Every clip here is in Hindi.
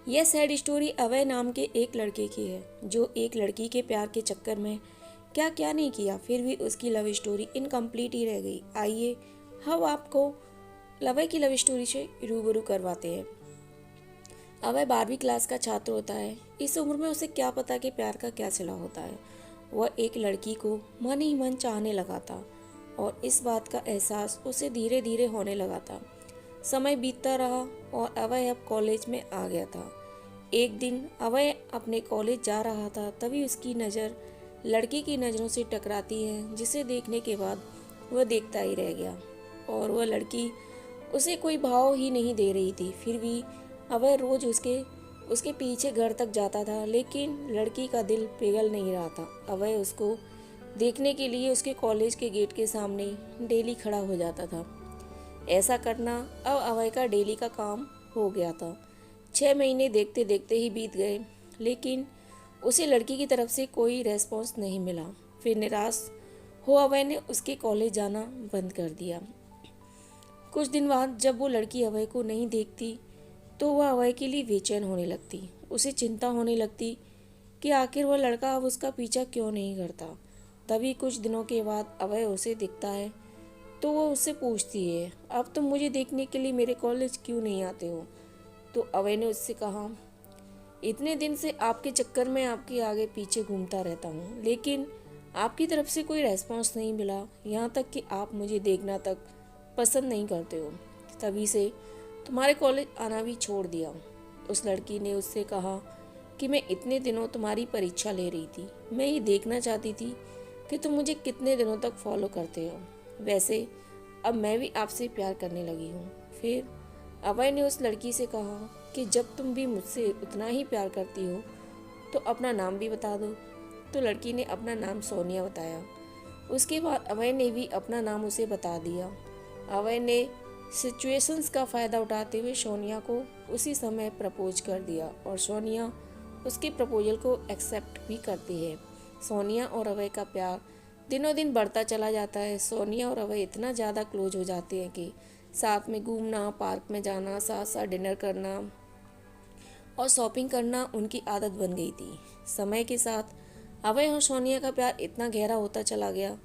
यह सैड स्टोरी अभय नाम के एक लड़के की है जो एक लड़की के प्यार के चक्कर में क्या क्या नहीं किया, फिर भी उसकी लव स्टोरी इनकम्प्लीट ही रह गई। आइए हम आपको अभय की लव स्टोरी से रूबरू करवाते हैं। अभय 12वीं क्लास का छात्र होता है। इस उम्र में उसे क्या पता कि प्यार का क्या सिला होता है। वह एक लड़की को मन ही मन चाहने लगा था और इस बात का एहसास उसे धीरे धीरे होने लगा था। समय बीतता रहा और अभय अब कॉलेज में आ गया था। एक दिन अभय अपने कॉलेज जा रहा था, तभी उसकी नज़र लड़की की नज़रों से टकराती है, जिसे देखने के बाद वह देखता ही रह गया और वह लड़की उसे कोई भाव ही नहीं दे रही थी। फिर भी अभय रोज उसके पीछे घर तक जाता था, लेकिन लड़की का दिल पिघल नहीं रहा था। अभय उसको देखने के लिए उसके कॉलेज के गेट के सामने डेली खड़ा हो जाता था। ऐसा करना अब अभय का डेली का काम हो गया था। 6 महीने देखते देखते ही बीत गए, लेकिन उसे लड़की की तरफ से कोई रेस्पॉन्स नहीं मिला। फिर निराश हो अभय ने उसके कॉलेज जाना बंद कर दिया। कुछ दिन बाद जब वो लड़की अभय को नहीं देखती तो वह अभय के लिए बेचैन होने लगती। उसे चिंता होने लगती कि आखिर वह लड़का अब उसका पीछा क्यों नहीं करता। तभी कुछ दिनों के बाद अभय उसे दिखता है तो वो उससे पूछती है, अब तुम मुझे देखने के लिए मेरे कॉलेज क्यों नहीं आते हो। तो अभय ने उससे कहा, इतने दिन से आपके चक्कर में आपके आगे पीछे घूमता रहता हूँ, लेकिन आपकी तरफ से कोई रेस्पॉन्स नहीं मिला, यहाँ तक कि आप मुझे देखना तक पसंद नहीं करते हो। तभी से तुम्हारे कॉलेज आना भी छोड़ दिया। उस लड़की ने उससे कहा कि मैं इतने दिनों तुम्हारी परीक्षा ले रही थी। मैं ये देखना चाहती थी कि तुम मुझे कितने दिनों तक फॉलो करते हो। वैसे अब मैं भी आपसे प्यार करने लगी हूँ। फिर अभय ने उस लड़की से कहा कि जब तुम भी मुझसे उतना ही प्यार करती हो तो अपना नाम भी बता दो। तो लड़की ने अपना नाम सोनिया बताया। उसके बाद अभय ने भी अपना नाम उसे बता दिया। अभय ने सिचुएशंस का फ़ायदा उठाते हुए सोनिया को उसी समय प्रपोज कर दिया और सोनिया उसके प्रपोजल को एक्सेप्ट भी करती है। सोनिया और अभय का प्यार दिनों दिन बढ़ता चला जाता है। सोनिया और अभय इतना ज़्यादा क्लोज हो जाते हैं कि साथ में घूमना, पार्क में जाना, साथ साथ डिनर करना और शॉपिंग करना उनकी आदत बन गई थी। समय के साथ अभय और सोनिया का प्यार इतना गहरा होता चला गया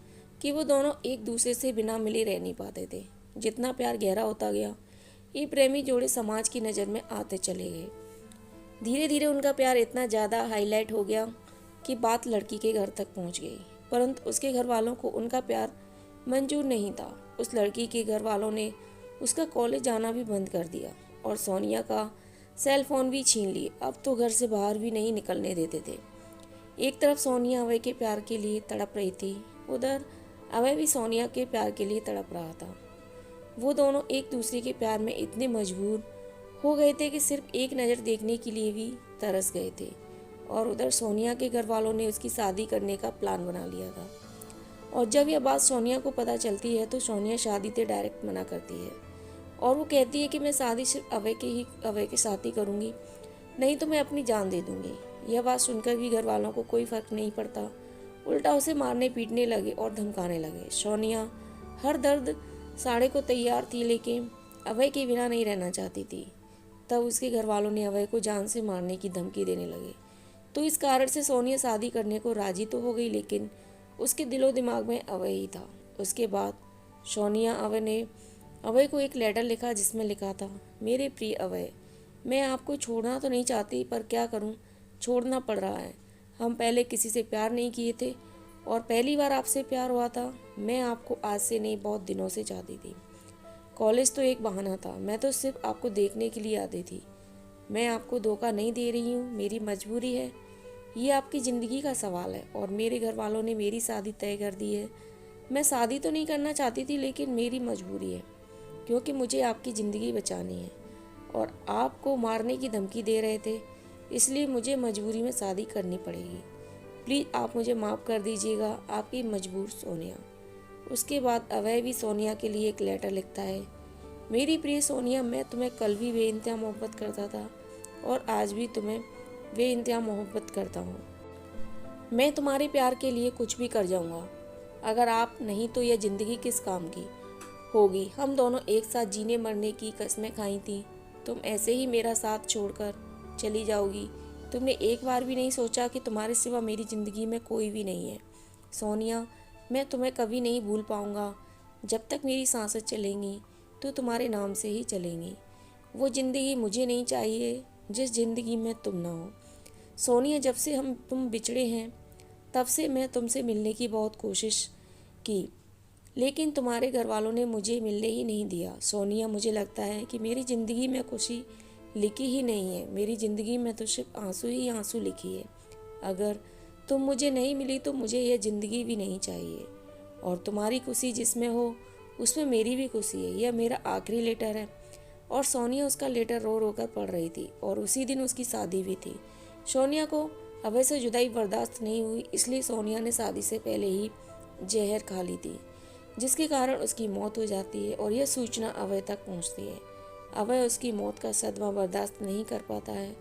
कि वो दोनों एक दूसरे से बिना मिले रह नहीं पाते थे। जितना प्यार गहरा होता गया, ये प्रेमी जोड़े समाज की नज़र में आते चले गए। धीरे धीरे उनका प्यार इतना ज़्यादा हाईलाइट हो गया कि बात लड़की के घर तक पहुंच गई, परंतु उसके घर वालों को उनका प्यार मंजूर नहीं था। उस लड़की के घर वालों ने उसका कॉलेज जाना भी बंद कर दिया और सोनिया का सेल फोन भी छीन लिए। अब तो घर से बाहर भी नहीं निकलने देते थे। एक तरफ सोनिया अभय के प्यार के लिए तड़प रही थी, उधर अभय भी सोनिया के प्यार के लिए तड़प रहा था। वो दोनों एक दूसरे के प्यार में इतने मजबूर हो गए थे कि सिर्फ एक नज़र देखने के लिए भी तरस गए थे। और उधर सोनिया के घर वालों ने उसकी शादी करने का प्लान बना लिया था। और जब यह बात सोनिया को पता चलती है तो सोनिया शादी से डायरेक्ट मना करती है और वो कहती है कि मैं शादी सिर्फ अभय के साथ ही करूँगी, नहीं तो मैं अपनी जान दे दूँगी। यह बात सुनकर भी घर वालों को कोई फ़र्क नहीं पड़ता, उल्टा उसे मारने पीटने लगे और धमकाने लगे। सोनिया हर दर्द साड़े को तैयार थी, लेकिन अभय के बिना नहीं रहना चाहती थी। तब उसके घर वालों ने अभय को जान से मारने की धमकी देने लगे। तो इस कारण से सोनिया शादी करने को राजी तो हो गई, लेकिन उसके दिलो दिमाग में अभय ही था। उसके बाद सोनिया ने अभय को एक लेटर लिखा जिसमें लिखा था, मेरे प्रिय अभय, मैं आपको छोड़ना तो नहीं चाहती, पर क्या करूं, छोड़ना पड़ रहा है। हम पहले किसी से प्यार नहीं किए थे और पहली बार आपसे प्यार हुआ था। मैं आपको आज से नहीं, बहुत दिनों से चाहती थी। कॉलेज तो एक बहाना था, मैं तो सिर्फ आपको देखने के लिए आती थी। मैं आपको धोखा नहीं दे रही हूँ, मेरी मजबूरी है। ये आपकी ज़िंदगी का सवाल है और मेरे घर वालों ने मेरी शादी तय कर दी है। मैं शादी तो नहीं करना चाहती थी, लेकिन मेरी मजबूरी है, क्योंकि मुझे आपकी ज़िंदगी बचानी है और आपको मारने की धमकी दे रहे थे, इसलिए मुझे मजबूरी में शादी करनी पड़ेगी। प्लीज़ आप मुझे माफ़ कर दीजिएगा, आपकी मजबूर सोनिया। उसके बाद अभय भी सोनिया के लिए एक लेटर लिखता है, मेरी प्रिय सोनिया, मैं तुम्हें कल भी बेइंतहा मोहब्बत करता था और आज भी तुम्हें बेइंतहा मोहब्बत करता हूँ। मैं तुम्हारे प्यार के लिए कुछ भी कर जाऊँगा। अगर आप नहीं तो यह ज़िंदगी किस काम की होगी। हम दोनों एक साथ जीने मरने की कस्में खाई थी, तुम ऐसे ही मेरा साथ छोड़कर चली जाओगी। तुमने एक बार भी नहीं सोचा कि तुम्हारे सिवा मेरी ज़िंदगी में कोई भी नहीं है। सोनिया, मैं तुम्हें कभी नहीं भूल पाऊँगा। जब तक मेरी सांसें चलेंगी तो तुम्हारे नाम से ही चलेंगी। वो ज़िंदगी मुझे नहीं चाहिए जिस ज़िंदगी में तुम ना हो। सोनिया, जब से तुम बिछड़े हैं तब से मैं तुमसे मिलने की बहुत कोशिश की, लेकिन तुम्हारे घर वालों ने मुझे मिलने ही नहीं दिया। सोनिया, मुझे लगता है कि मेरी ज़िंदगी में खुशी लिखी ही नहीं है। मेरी ज़िंदगी में तो सिर्फ आंसू ही आंसू लिखी है। अगर तुम मुझे नहीं मिली तो मुझे यह ज़िंदगी भी नहीं चाहिए। और तुम्हारी खुशी जिसमें हो उसमें मेरी भी खुशी है। यह मेरा आखिरी लेटर है। और सोनिया उसका लेटर रो रो कर पढ़ रही थी और उसी दिन उसकी शादी भी थी। सोनिया को अभय से जुदाई बर्दाश्त नहीं हुई, इसलिए सोनिया ने शादी से पहले ही जहर खा ली थी, जिसके कारण उसकी मौत हो जाती है और यह सूचना अभय तक पहुंचती है। अभय उसकी मौत का सदमा बर्दाश्त नहीं कर पाता है,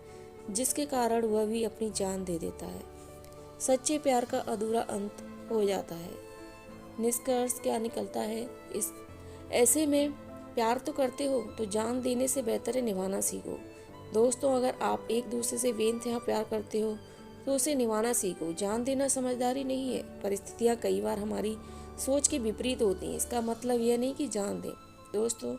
जिसके कारण वह भी अपनी जान दे देता है। सच्चे प्यार का अधूरा अंत हो जाता है। निष्कर्ष क्या निकलता है? इस ऐसे में प्यार तो करते हो तो जान देने से बेहतर है निभाना सीखो। दोस्तों, अगर आप एक दूसरे से बेइंतहा प्यार करते हो तो उसे निभाना सीखो। जान देना समझदारी नहीं है। परिस्थितियाँ कई बार हमारी सोच के विपरीत होती हैं, इसका मतलब यह नहीं कि जान दें। दोस्तों,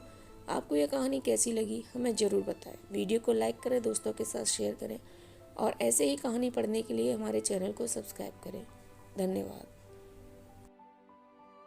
आपको यह कहानी कैसी लगी हमें ज़रूर बताएं। वीडियो को लाइक करें, दोस्तों के साथ शेयर करें और ऐसे ही कहानी पढ़ने के लिए हमारे चैनल को सब्सक्राइब करें। धन्यवाद।